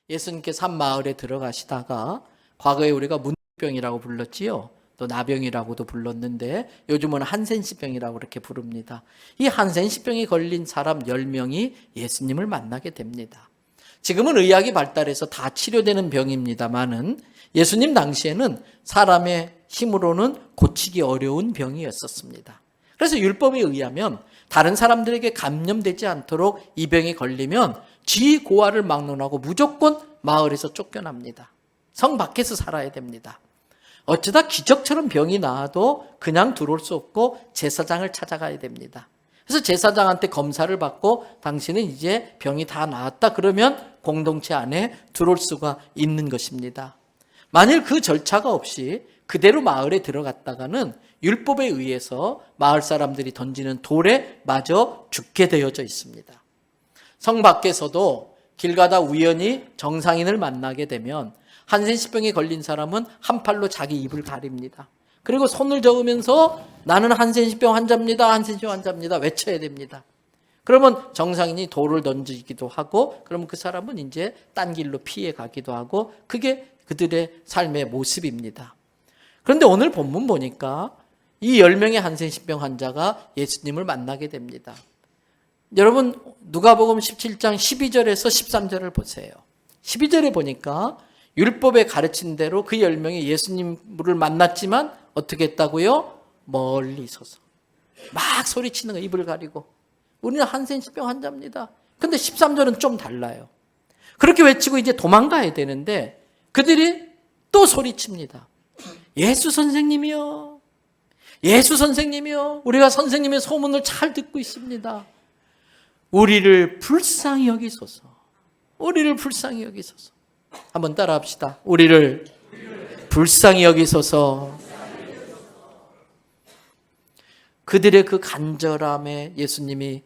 예수님께 산 마을에 들어가시다가 과거에 우리가 문병이라고 불렀지요. 또 나병이라고도 불렀는데 요즘은 한센시병이라고 그렇게 부릅니다. 이 한센시병이 걸린 사람 10명이 예수님을 만나게 됩니다. 지금은 의학이 발달해서 다 치료되는 병입니다만은 예수님 당시에는 사람의 힘으로는 고치기 어려운 병이었었습니다. 그래서 율법에 의하면 다른 사람들에게 감염되지 않도록 이 병이 걸리면 지고아를 막론하고 무조건 마을에서 쫓겨납니다. 성 밖에서 살아야 됩니다. 어쩌다 기적처럼 병이 나아도 그냥 들어올 수 없고 제사장을 찾아가야 됩니다. 그래서 제사장한테 검사를 받고 당신은 이제 병이 다 나았다 그러면 공동체 안에 들어올 수가 있는 것입니다. 만일 그 절차가 없이 그대로 마을에 들어갔다가는 율법에 의해서 마을 사람들이 던지는 돌에 맞아 죽게 되어져 있습니다. 성 밖에서도 길 가다 우연히 정상인을 만나게 되면 한센시병에 걸린 사람은 한 팔로 자기 입을 가립니다. 그리고 손을 저으면서 나는 한센시병 환자입니다. 한센시병 환자입니다. 외쳐야 됩니다. 그러면 정상인이 돌을 던지기도 하고 그러면 그 사람은 이제 딴 길로 피해 가기도 하고 그게 그들의 삶의 모습입니다. 그런데 오늘 본문 보니까 이 10명의 한센시병 환자가 예수님을 만나게 됩니다. 여러분 누가복음 17장 12절에서 13절을 보세요. 12절에 보니까 율법에 가르친 대로 그 10명이 예수님을 만났지만 어떻게 했다고요? 멀리 서서 막 소리치는 거 입을 가리고 우리는 한센시병 환자입니다. 근데 13절은 좀 달라요. 그렇게 외치고 이제 도망가야 되는데 그들이 또 소리칩니다. 예수 선생님이요. 예수 선생님이요. 우리가 선생님의 소문을 잘 듣고 있습니다. 우리를 불쌍히 여기소서. 우리를 불쌍히 여기소서. 한번 따라 합시다. 우리를 불쌍히 여기소서. 그들의 그 간절함에 예수님이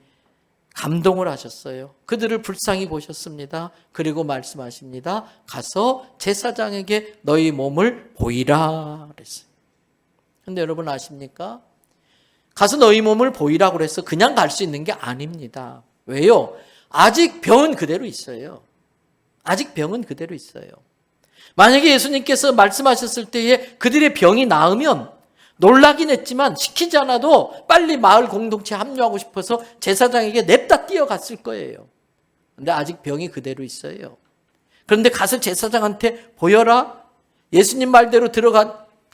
감동을 하셨어요. 그들을 불쌍히 보셨습니다. 그리고 말씀하십니다. 가서 제사장에게 너희 몸을 보이라 그랬어요. 그런데 여러분 아십니까? 가서 너희 몸을 보이라고 그래서 그냥 갈 수 있는 게 아닙니다. 왜요? 아직 병은 그대로 있어요. 아직 병은 그대로 있어요. 만약에 예수님께서 말씀하셨을 때에 그들의 병이 나으면 놀라긴 했지만 시키지 않아도 빨리 마을 공동체에 합류하고 싶어서 제사장에게 냅다 뛰어갔을 거예요. 그런데 아직 병이 그대로 있어요. 그런데 가서 제사장한테 보여라. 예수님 말대로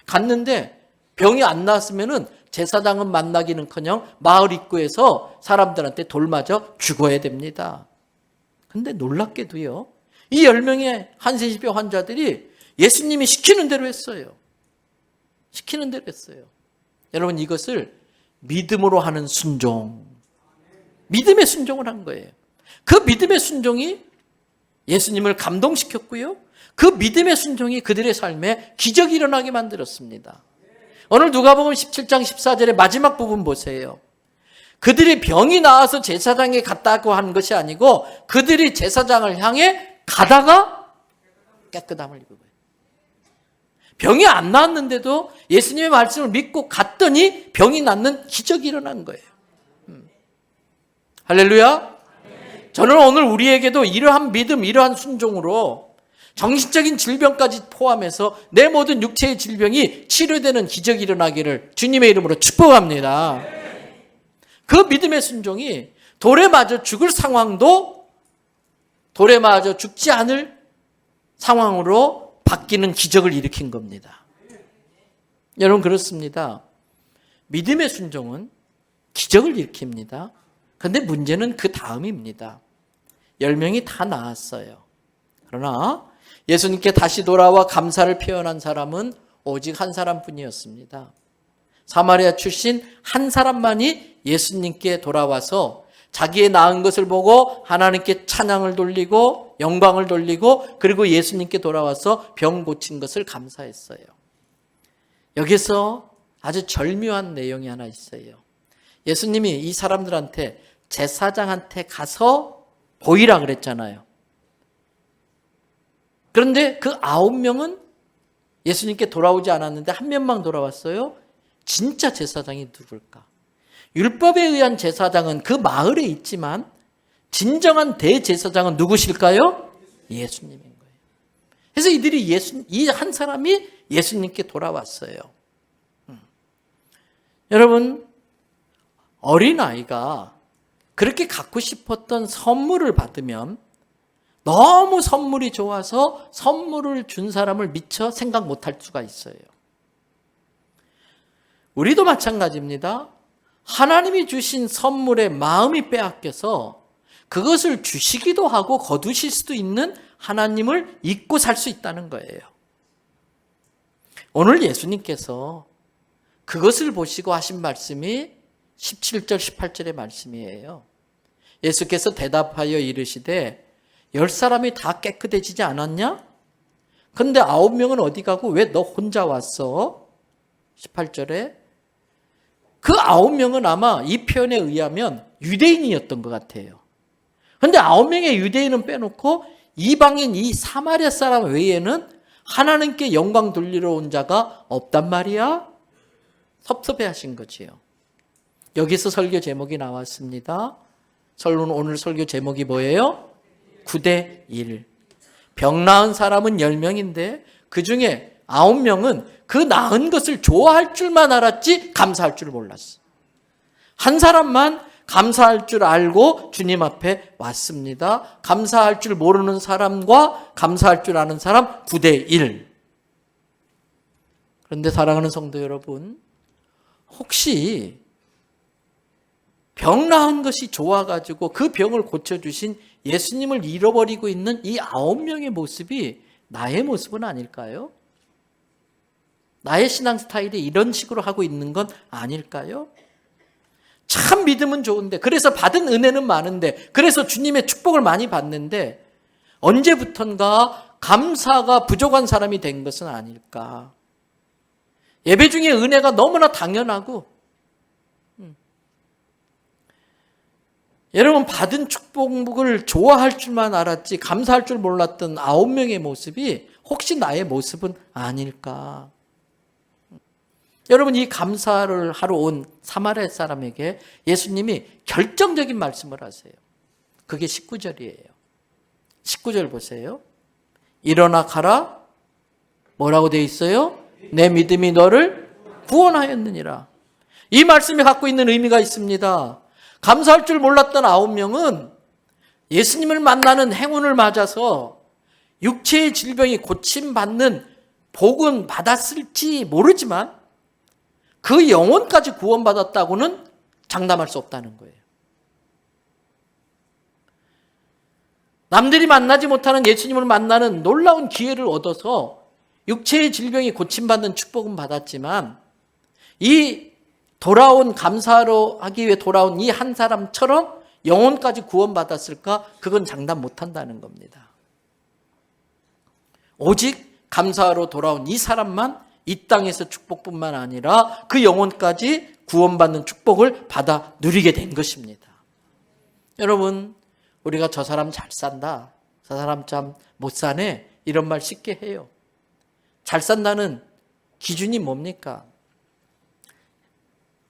갔는데 병이 안 나았으면은 제사장은 만나기는커녕 마을 입구에서 사람들한테 돌 맞아 죽어야 됩니다. 그런데 놀랍게도요. 이 10명의 한센시병 환자들이 예수님이 시키는 대로 했어요. 시키는 대로 했어요. 여러분 이것을 믿음으로 하는 순종. 믿음의 순종을 한 거예요. 그 믿음의 순종이 예수님을 감동시켰고요. 그 믿음의 순종이 그들의 삶에 기적이 일어나게 만들었습니다. 오늘 누가복음 17장 14절의 마지막 부분 보세요. 그들이 병이 나와서 제사장에 갔다고 한 것이 아니고 그들이 제사장을 향해 가다가 깨끗함을 입은 거예요. 병이 안 나았는데도 예수님의 말씀을 믿고 갔더니 병이 낫는 기적이 일어난 거예요. 할렐루야. 저는 오늘 우리에게도 이러한 믿음, 이러한 순종으로 정신적인 질병까지 포함해서 내 모든 육체의 질병이 치료되는 기적이 일어나기를 주님의 이름으로 축복합니다. 그 믿음의 순종이 돌에 맞아 죽을 상황도 돌에 맞아 죽지 않을 상황으로 바뀌는 기적을 일으킨 겁니다. 여러분 그렇습니다. 믿음의 순종은 기적을 일으킵니다. 그런데 문제는 그 다음입니다. 10명이 다 나았어요. 그러나 예수님께 다시 돌아와 감사를 표현한 사람은 오직 한 사람뿐이었습니다. 사마리아 출신 한 사람만이 예수님께 돌아와서 자기의 나은 것을 보고 하나님께 찬양을 돌리고 영광을 돌리고 그리고 예수님께 돌아와서 병 고친 것을 감사했어요. 여기서 아주 절묘한 내용이 하나 있어요. 예수님이 이 사람들한테 제사장한테 가서 보이라 그랬잖아요. 그런데 그 9명은 예수님께 돌아오지 않았는데 한 명만 돌아왔어요. 진짜 제사장이 누굴까? 율법에 의한 제사장은 그 마을에 있지만 진정한 대제사장은 누구실까요? 예수님인 거예요. 그래서 이 한 사람이 예수님께 돌아왔어요. 여러분, 어린아이가 그렇게 갖고 싶었던 선물을 받으면 너무 선물이 좋아서 선물을 준 사람을 미처 생각 못할 수가 있어요. 우리도 마찬가지입니다. 하나님이 주신 선물에 마음이 빼앗겨서 그것을 주시기도 하고 거두실 수도 있는 하나님을 잊고 살 수 있다는 거예요. 오늘 예수님께서 그것을 보시고 하신 말씀이 17절, 18절의 말씀이에요. 예수께서 대답하여 이르시되 10사람이 다 깨끗해지지 않았냐? 근데 9명은 어디 가고 왜 너 혼자 왔어? 18절에 그 9명은 아마 이 표현에 의하면 유대인이었던 것 같아요. 근데 9명의 유대인은 빼놓고 이방인 이 사마리아 사람 외에는 하나님께 영광 돌리러 온 자가 없단 말이야? 섭섭해하신 거지요. 여기서 설교 제목이 나왔습니다. 오늘 설교 제목이 뭐예요? 9대 1. 병 나은 사람은 10명인데 그 중에 9명은 그 나은 것을 좋아할 줄만 알았지 감사할 줄 몰랐어. 한 사람만 감사할 줄 알고 주님 앞에 왔습니다. 감사할 줄 모르는 사람과 감사할 줄 아는 사람 9대 1. 그런데 사랑하는 성도 여러분, 혹시 병 나은 것이 좋아가지고 그 병을 고쳐주신 예수님을 잃어버리고 있는 이 9명의 모습이 나의 모습은 아닐까요? 나의 신앙 스타일이 이런 식으로 하고 있는 건 아닐까요? 참 믿음은 좋은데, 그래서 받은 은혜는 많은데, 그래서 주님의 축복을 많이 받는데 언제부턴가 감사가 부족한 사람이 된 것은 아닐까? 예배 중에 은혜가 너무나 당연하고 여러분 받은 축복을 좋아할 줄만 알았지 감사할 줄 몰랐던 9명의 모습이 혹시 나의 모습은 아닐까? 여러분 이 감사를 하러 온 사마리아 사람에게 예수님이 결정적인 말씀을 하세요. 그게 19절이에요. 19절 보세요. 일어나 가라. 뭐라고 되어 있어요? 내 믿음이 너를 구원하였느니라. 이 말씀이 갖고 있는 의미가 있습니다. 감사할 줄 몰랐던 9명은 예수님을 만나는 행운을 맞아서 육체의 질병이 고침받는 복은 받았을지 모르지만 그 영혼까지 구원받았다고는 장담할 수 없다는 거예요. 남들이 만나지 못하는 예수님을 만나는 놀라운 기회를 얻어서 육체의 질병이 고침받는 축복은 받았지만 이 돌아온 감사로 하기 위해 돌아온 이 한 사람처럼 영혼까지 구원받았을까? 그건 장담 못한다는 겁니다. 오직 감사로 돌아온 이 사람만 이 땅에서 축복뿐만 아니라 그 영혼까지 구원받는 축복을 받아 누리게 된 것입니다. 여러분, 우리가 저 사람 잘 산다, 저 사람 참 못 사네, 이런 말 쉽게 해요. 잘 산다는 기준이 뭡니까?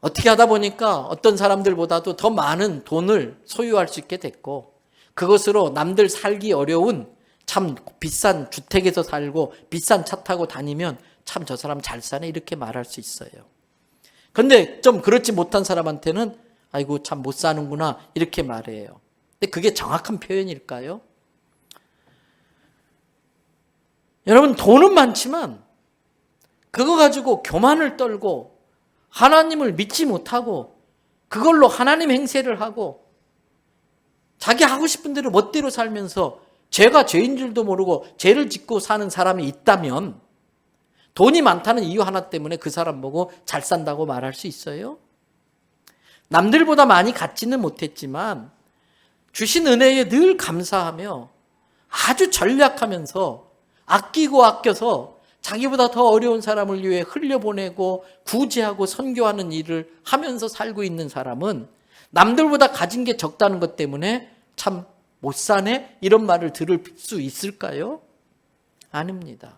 어떻게 하다 보니까 어떤 사람들보다도 더 많은 돈을 소유할 수 있게 됐고 그것으로 남들 살기 어려운 참 비싼 주택에서 살고 비싼 차 타고 다니면 참 저 사람 잘 사네 이렇게 말할 수 있어요. 그런데 좀 그렇지 못한 사람한테는 아이고 참 못 사는구나 이렇게 말해요. 근데 그게 정확한 표현일까요? 여러분 돈은 많지만 그거 가지고 교만을 떨고 하나님을 믿지 못하고 그걸로 하나님 행세를 하고 자기 하고 싶은 대로 멋대로 살면서 죄가 죄인 줄도 모르고 죄를 짓고 사는 사람이 있다면 돈이 많다는 이유 하나 때문에 그 사람 보고 잘 산다고 말할 수 있어요? 남들보다 많이 갖지는 못했지만 주신 은혜에 늘 감사하며 아주 전략하면서 아끼고 아껴서 자기보다 더 어려운 사람을 위해 흘려보내고 구제하고 선교하는 일을 하면서 살고 있는 사람은 남들보다 가진 게 적다는 것 때문에 참 못 사네? 이런 말을 들을 수 있을까요? 아닙니다.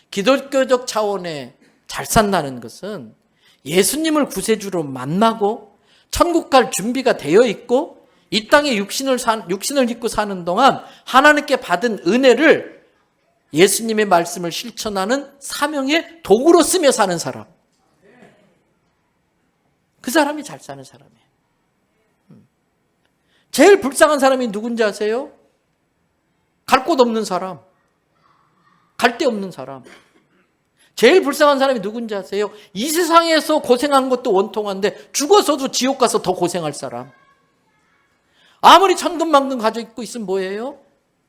기독교적 차원의 잘 산다는 것은 예수님을 구세주로 만나고 천국 갈 준비가 되어 있고 이 땅에 육신을 입고 사는 동안 하나님께 받은 은혜를 예수님의 말씀을 실천하는 사명의 도구로 쓰며 사는 사람. 그 사람이 잘 사는 사람이에요. 제일 불쌍한 사람이 누군지 아세요? 갈 곳 없는 사람. 갈 데 없는 사람. 제일 불쌍한 사람이 누군지 아세요? 이 세상에서 고생한 것도 원통한데 죽어서도 지옥 가서 더 고생할 사람. 아무리 천근만근 가지고 있으면 뭐예요?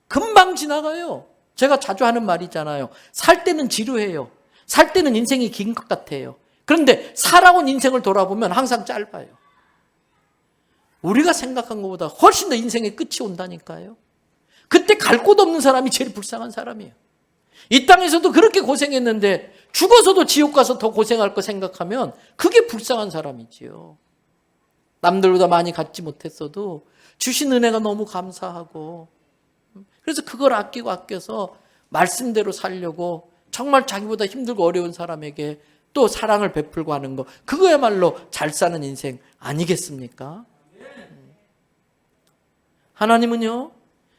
금방 지나가요. 제가 자주 하는 말이잖아요. 살 때는 지루해요. 살 때는 인생이 긴 것 같아요. 그런데 살아온 인생을 돌아보면 항상 짧아요. 우리가 생각한 것보다 훨씬 더 인생의 끝이 온다니까요. 그때 갈 곳 없는 사람이 제일 불쌍한 사람이에요. 이 땅에서도 그렇게 고생했는데 죽어서도 지옥 가서 더 고생할 거 생각하면 그게 불쌍한 사람이지요. 남들보다 많이 갖지 못했어도 주신 은혜가 너무 감사하고, 그래서 그걸 아껴서 말씀대로 살려고 정말 자기보다 힘들고 어려운 사람에게 또 사랑을 베풀고 하는 거, 그거야말로 잘 사는 인생 아니겠습니까? 하나님은요,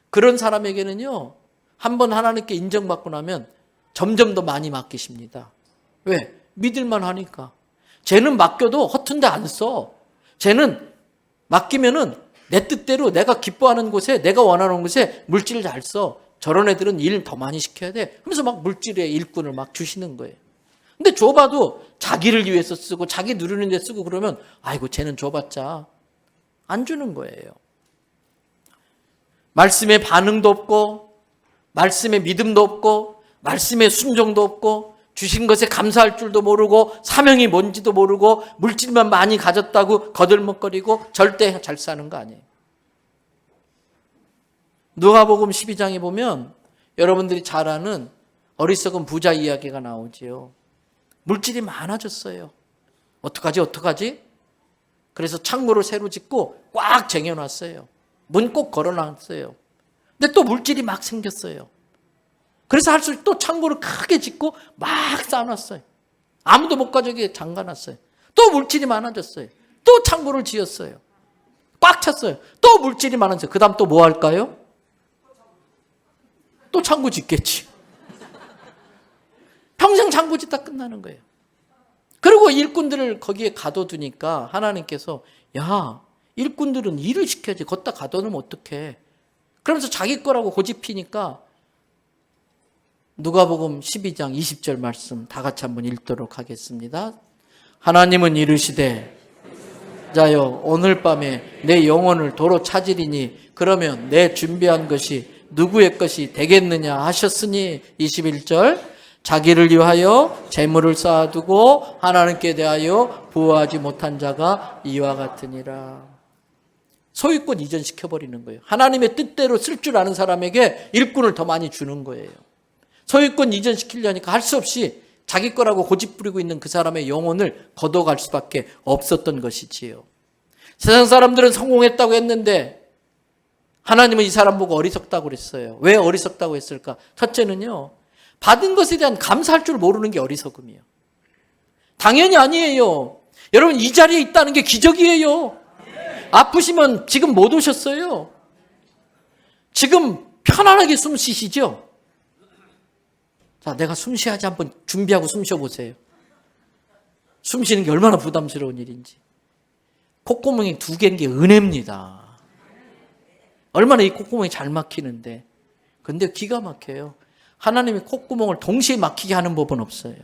그런 사람에게는요, 한번 하나님께 인정받고 나면 점점 더 많이 맡기십니다. 왜? 믿을만 하니까. 쟤는 맡겨도 허튼 데 안 써. 쟤는 맡기면은 내 뜻대로 내가 기뻐하는 곳에, 내가 원하는 곳에 물질을 잘 써. 저런 애들은 일 더 많이 시켜야 돼. 하면서 막 물질의 일꾼을 막 주시는 거예요. 근데 줘봐도 자기를 위해서 쓰고 자기 누리는 데 쓰고 그러면 아이고 쟤는 줘봤자 안 주는 거예요. 말씀에 반응도 없고, 말씀에 믿음도 없고, 말씀에 순종도 없고, 주신 것에 감사할 줄도 모르고, 사명이 뭔지도 모르고, 물질만 많이 가졌다고 거들먹거리고 절대 잘 사는 거 아니에요. 누가복음 12장에 보면 여러분들이 잘 아는 어리석은 부자 이야기가 나오지요. 물질이 많아졌어요. 어떡하지? 그래서 창고를 새로 짓고 꽉 쟁여놨어요. 문 꼭 걸어놨어요. 근데 또 물질이 막 생겼어요. 그래서 할수록 또 창고를 크게 짓고 막 쌓아놨어요. 아무도 못 가져게 잠가놨어요. 또 물질이 많아졌어요. 또 창고를 지었어요. 꽉 찼어요. 또 물질이 많아졌어요. 그 다음 또 뭐 할까요? 또 창고 짓겠지. 평생 창고 짓다 끝나는 거예요. 그리고 일꾼들을 거기에 가둬두니까 하나님께서 야, 일꾼들은 일을 시켜야지. 걷다 가둬놓으면 어떡해. 그러면서 자기 거라고 고집피니까 누가복음 12장 20절 말씀 다 같이 한번 읽도록 하겠습니다. 하나님은 이르시되 자여 오늘 밤에 내 영혼을 도로 찾으리니 그러면 내 준비한 것이 누구의 것이 되겠느냐 하셨으니 21절 자기를 위하여 재물을 쌓아두고 하나님께 대하여 부어하지 못한 자가 이와 같으니라. 소유권 이전시켜버리는 거예요. 하나님의 뜻대로 쓸 줄 아는 사람에게 일꾼을 더 많이 주는 거예요. 소유권 이전시키려니까 할 수 없이 자기 거라고 고집 부리고 있는 그 사람의 영혼을 걷어갈 수밖에 없었던 것이지요. 세상 사람들은 성공했다고 했는데 하나님은 이 사람 보고 어리석다고 그랬어요. 왜 어리석다고 했을까? 첫째는요, 받은 것에 대한 감사할 줄 모르는 게 어리석음이에요. 당연히 아니에요. 여러분 이 자리에 있다는 게 기적이에요. 아프시면 지금 못 오셨어요. 지금 편안하게 숨 쉬시죠? 자, 내가 숨 쉬어야지 한번 준비하고 숨 쉬어보세요. 숨 쉬는 게 얼마나 부담스러운 일인지. 콧구멍이 2개인 게 은혜입니다. 얼마나 이 콧구멍이 잘 막히는데. 근데 기가 막혀요. 하나님이 콧구멍을 동시에 막히게 하는 법은 없어요.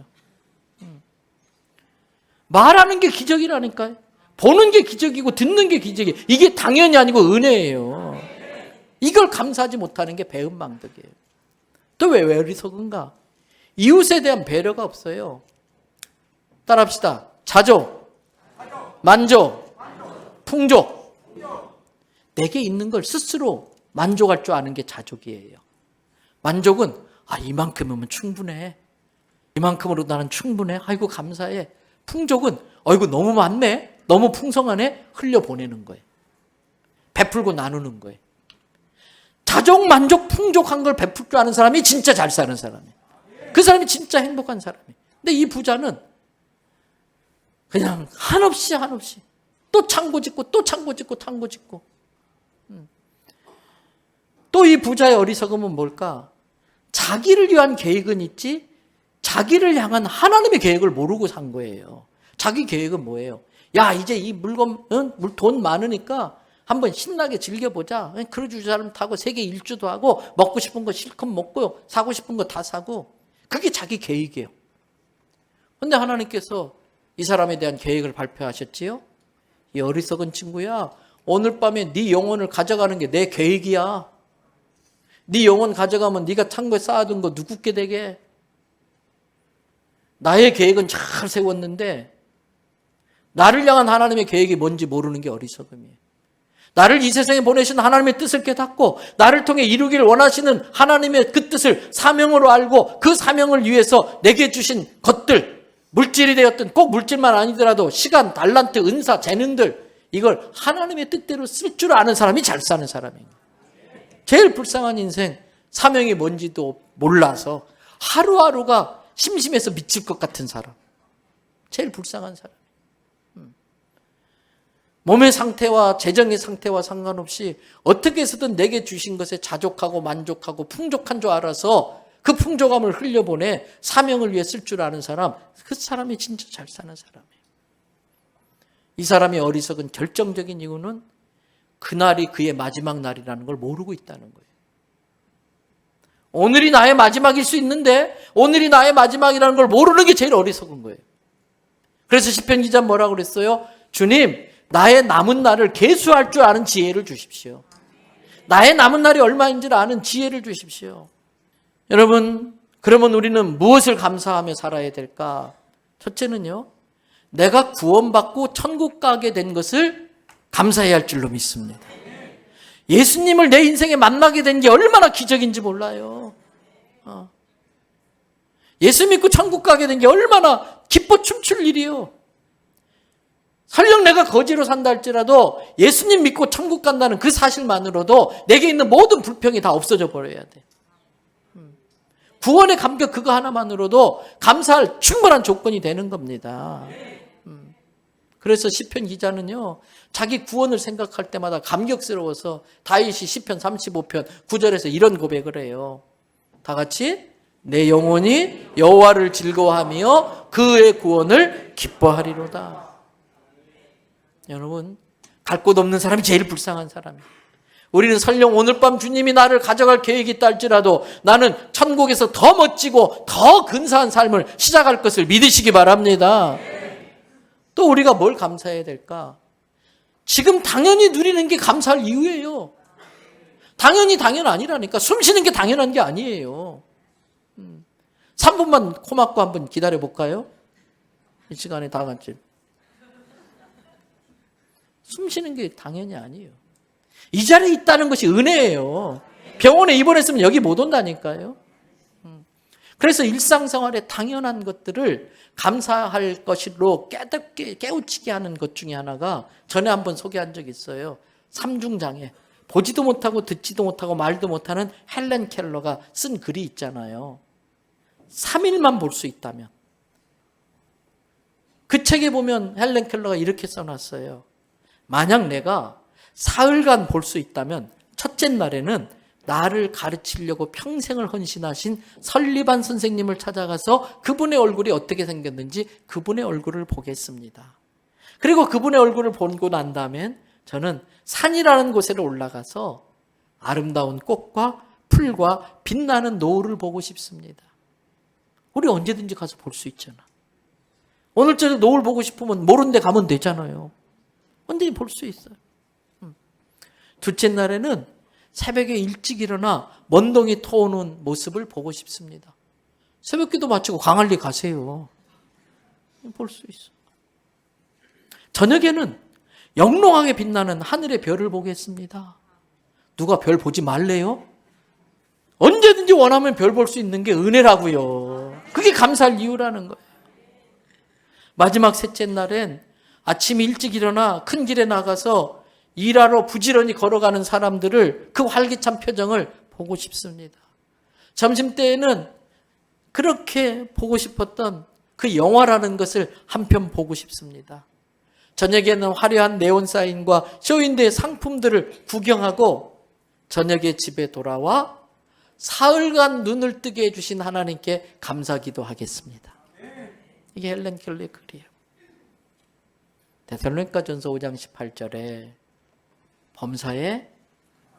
말하는 게 기적이라니까요. 보는 게 기적이고 듣는 게 기적이에요. 이게 당연히 아니고 은혜예요. 이걸 감사하지 못하는 게 배은망덕이에요. 또 왜 어리석은가? 이웃에 대한 배려가 없어요. 따라합시다. 자조, 만족, 풍족. 내게 있는 걸 스스로 만족할 줄 아는 게 자족이에요. 만족은 이만큼이면 충분해. 이만큼으로 나는 충분해. 아이고 감사해. 풍족은 아이고 너무 많네. 너무 풍성하네. 흘려보내는 거예요. 베풀고 나누는 거예요. 자족, 만족, 풍족한 걸 베풀 줄 아는 사람이 진짜 잘 사는 사람이에요. 그 사람이 진짜 행복한 사람이에요. 근데 이 부자는 그냥 한없이 또 창고 짓고 또 창고 짓고 창고 짓고. 또 이 부자의 어리석음은 뭘까? 자기를 위한 계획은 있지 자기를 향한 하나님의 계획을 모르고 산 거예요. 자기 계획은 뭐예요? 야, 이제 이 물건, 돈 많으니까 한번 신나게 즐겨보자. 크루즈 사람 타고 세계 일주도 하고 먹고 싶은 거 실컷 먹고 사고 싶은 거 다 사고. 그게 자기 계획이에요. 그런데 하나님께서 이 사람에 대한 계획을 발표하셨지요. 이 어리석은 친구야, 오늘 밤에 네 영혼을 가져가는 게 내 계획이야. 네 영혼 가져가면 네가 탄 거 쌓아둔 거 누구게 되게. 나의 계획은 잘 세웠는데 나를 향한 하나님의 계획이 뭔지 모르는 게 어리석음이에요. 나를 이 세상에 보내신 하나님의 뜻을 깨닫고 나를 통해 이루기를 원하시는 하나님의 그 뜻을 사명으로 알고 그 사명을 위해서 내게 주신 것들, 물질이 되었든 꼭 물질만 아니더라도 시간, 달란트, 은사, 재능들, 이걸 하나님의 뜻대로 쓸 줄 아는 사람이 잘 사는 사람이에요. 제일 불쌍한 인생, 사명이 뭔지도 몰라서 하루하루가 심심해서 미칠 것 같은 사람. 제일 불쌍한 사람. 몸의 상태와 재정의 상태와 상관없이 어떻게 해서든 내게 주신 것에 자족하고 만족하고 풍족한 줄 알아서 그 풍족함을 흘려보내 사명을 위해 쓸 줄 아는 사람, 그 사람이 진짜 잘 사는 사람이에요. 이 사람의 어리석은 결정적인 이유는 그날이 그의 마지막 날이라는 걸 모르고 있다는 거예요. 오늘이 나의 마지막일 수 있는데 오늘이 나의 마지막이라는 걸 모르는 게 제일 어리석은 거예요. 그래서 시편 기자 뭐라고 그랬어요? 주님, 나의 남은 날을 계수할 줄 아는 지혜를 주십시오. 나의 남은 날이 얼마인지를 아는 지혜를 주십시오. 여러분, 그러면 우리는 무엇을 감사하며 살아야 될까? 첫째는요, 내가 구원받고 천국 가게 된 것을 감사해야 할 줄로 믿습니다. 예수님을 내 인생에 만나게 된 게 얼마나 기적인지 몰라요. 예수 믿고 천국 가게 된 게 얼마나 기뻐 춤출 일이요. 설령 내가 거지로 산다 할지라도 예수님 믿고 천국 간다는 그 사실만으로도 내게 있는 모든 불평이 다 없어져 버려야 돼. 구원의 감격 그거 하나만으로도 감사할 충분한 조건이 되는 겁니다. 그래서 시편 기자는요, 자기 구원을 생각할 때마다 감격스러워서 다윗이 시편 35편 9절에서 이런 고백을 해요. 다 같이 내 영혼이 여호와를 즐거워하며 그의 구원을 기뻐하리로다. 여러분, 갈 곳 없는 사람이 제일 불쌍한 사람이에요. 우리는 설령 오늘 밤 주님이 나를 가져갈 계획이 있다 할지라도 나는 천국에서 더 멋지고 더 근사한 삶을 시작할 것을 믿으시기 바랍니다. 또 우리가 뭘 감사해야 될까? 지금 당연히 누리는 게 감사할 이유예요. 당연히 당연 아니라니까. 숨 쉬는 게 당연한 게 아니에요. 3분만 코 막고 한번 기다려 볼까요? 이 시간에 다 같이. 숨 쉬는 게 당연히 아니에요. 이 자리에 있다는 것이 은혜예요. 병원에 입원했으면 여기 못 온다니까요. 그래서 일상생활에 당연한 것들을 감사할 것으로 깨우치게 하는 것 중에 하나가 전에 한번 소개한 적이 있어요. 삼중장애. 보지도 못하고 듣지도 못하고 말도 못하는 헬렌 켈러가 쓴 글이 있잖아요. 3일만 볼 수 있다면. 그 책에 보면 헬렌 켈러가 이렇게 써놨어요. 만약 내가 사흘간 볼 수 있다면 첫째 날에는 나를 가르치려고 평생을 헌신하신 설리반 선생님을 찾아가서 그분의 얼굴이 어떻게 생겼는지 그분의 얼굴을 보겠습니다. 그리고 그분의 얼굴을 보고 난 다음엔 저는 산이라는 곳에 올라가서 아름다운 꽃과 풀과 빛나는 노을을 보고 싶습니다. 우리 언제든지 가서 볼 수 있잖아. 오늘 저녁 노을 보고 싶으면 모르는 데 가면 되잖아요. 언제든지 볼 수 있어요. 둘째 날에는 새벽에 일찍 일어나 먼동이 터오는 모습을 보고 싶습니다. 새벽기도 마치고 광안리 가세요. 볼 수 있어. 저녁에는 영롱하게 빛나는 하늘의 별을 보겠습니다. 누가 별 보지 말래요? 언제든지 원하면 별 볼 수 있는 게 은혜라고요. 그게 감사할 이유라는 거예요. 마지막 셋째 날엔 아침 일찍 일어나 큰 길에 나가서 일하러 부지런히 걸어가는 사람들을 그 활기찬 표정을 보고 싶습니다. 점심때에는 그렇게 보고 싶었던 그 영화라는 것을 한편 보고 싶습니다. 저녁에는 화려한 네온사인과 쇼윈도의 상품들을 구경하고 저녁에 집에 돌아와 사흘간 눈을 뜨게 해주신 하나님께 감사기도 하겠습니다. 이게 헬렌 켈러의 글이에요. 데살로니가전서 5장 18절에 범사에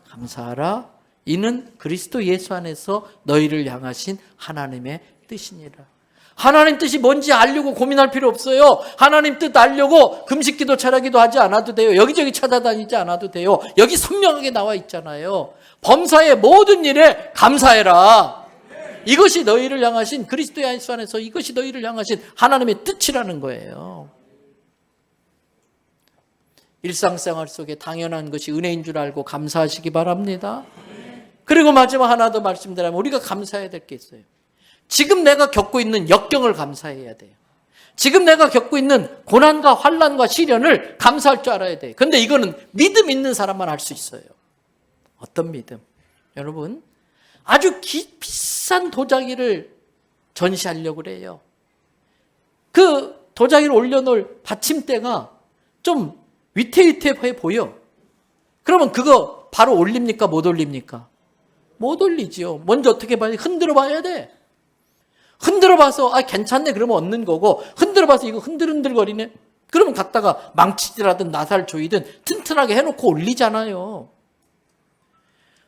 감사하라. 이는 그리스도 예수 안에서 너희를 향하신 하나님의 뜻이니라. 하나님 뜻이 뭔지 알려고 고민할 필요 없어요. 하나님 뜻 알려고 금식기도 철야기도 하지 않아도 돼요. 여기저기 찾아다니지 않아도 돼요. 여기 선명하게 나와 있잖아요. 범사의 모든 일에 감사해라. 이것이 너희를 향하신 그리스도 예수 안에서 이것이 너희를 향하신 하나님의 뜻이라는 거예요. 일상생활 속에 당연한 것이 은혜인 줄 알고 감사하시기 바랍니다. 그리고 마지막 하나 더 말씀드리면 우리가 감사해야 될 게 있어요. 지금 내가 겪고 있는 역경을 감사해야 돼요. 지금 내가 겪고 있는 고난과 환난과 시련을 감사할 줄 알아야 돼요. 그런데 이거는 믿음 있는 사람만 할 수 있어요. 어떤 믿음? 여러분, 아주 비싼 도자기를 전시하려고 그래요. 그 도자기를 올려놓을 받침대가 좀 위태위태해 보여. 그러면 그거 바로 올립니까? 못 올립니까? 못 올리지요. 먼저 어떻게 봐야 돼? 흔들어 봐야 돼. 흔들어 봐서 괜찮네 그러면 얻는 거고, 흔들어 봐서 이거 흔들흔들거리네 그러면 갖다가 망치질하든 나살 조이든 튼튼하게 해놓고 올리잖아요.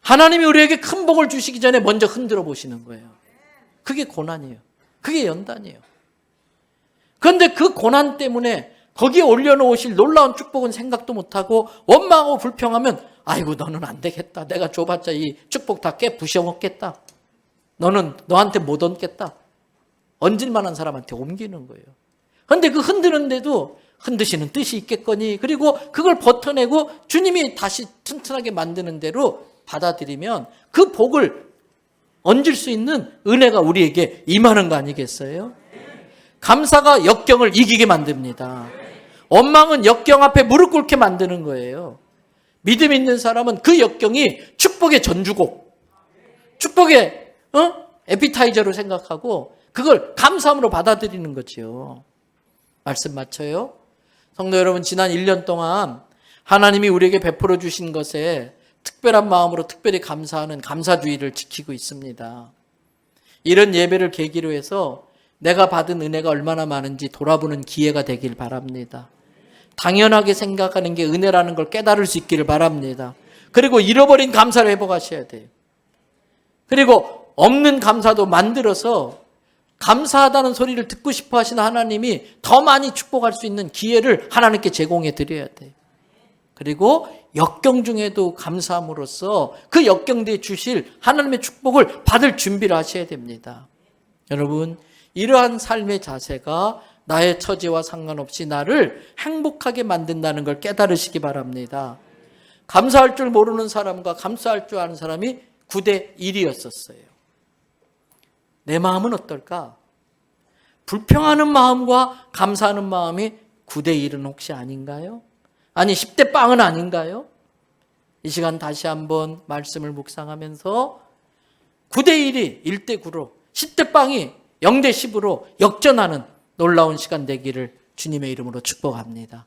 하나님이 우리에게 큰 복을 주시기 전에 먼저 흔들어 보시는 거예요. 그게 고난이에요. 그게 연단이에요. 그런데 그 고난 때문에 거기에 올려놓으실 놀라운 축복은 생각도 못하고 원망하고 불평하면 아이고 너는 안 되겠다. 내가 줘봤자 이 축복 다 부셔먹겠다. 너는 너한테 못 얹겠다. 얹을 만한 사람한테 옮기는 거예요. 그런데 그 흔드는데도 흔드시는 뜻이 있겠거니, 그리고 그걸 버텨내고 주님이 다시 튼튼하게 만드는 대로 받아들이면 그 복을 얹을 수 있는 은혜가 우리에게 임하는 거 아니겠어요? 감사가 역경을 이기게 만듭니다. 원망은 역경 앞에 무릎 꿇게 만드는 거예요. 믿음 있는 사람은 그 역경이 축복의 전주곡, 축복의 에피타이저로 생각하고 그걸 감사함으로 받아들이는 거죠. 말씀 맞춰요? 성도 여러분, 지난 1년 동안 하나님이 우리에게 베풀어 주신 것에 특별한 마음으로 특별히 감사하는 감사주의를 지키고 있습니다. 이런 예배를 계기로 해서 내가 받은 은혜가 얼마나 많은지 돌아보는 기회가 되길 바랍니다. 당연하게 생각하는 게 은혜라는 걸 깨달을 수 있기를 바랍니다. 그리고 잃어버린 감사를 회복하셔야 돼요. 그리고 없는 감사도 만들어서 감사하다는 소리를 듣고 싶어 하시는 하나님이 더 많이 축복할 수 있는 기회를 하나님께 제공해 드려야 돼요. 그리고 역경 중에도 감사함으로써 그 역경 뒤에 주실 하나님의 축복을 받을 준비를 하셔야 됩니다. 여러분, 이러한 삶의 자세가 나의 처지와 상관없이 나를 행복하게 만든다는 걸 깨달으시기 바랍니다. 감사할 줄 모르는 사람과 감사할 줄 아는 사람이 9대 1이었었어요. 내 마음은 어떨까? 불평하는 마음과 감사하는 마음이 9대 1은 혹시 아닌가요? 아니 10대 빵은 아닌가요? 이 시간 다시 한번 말씀을 묵상하면서 9대 1이 1대 9로 10대 빵이 0대 10으로 역전하는 놀라운 시간 되기를 주님의 이름으로 축복합니다.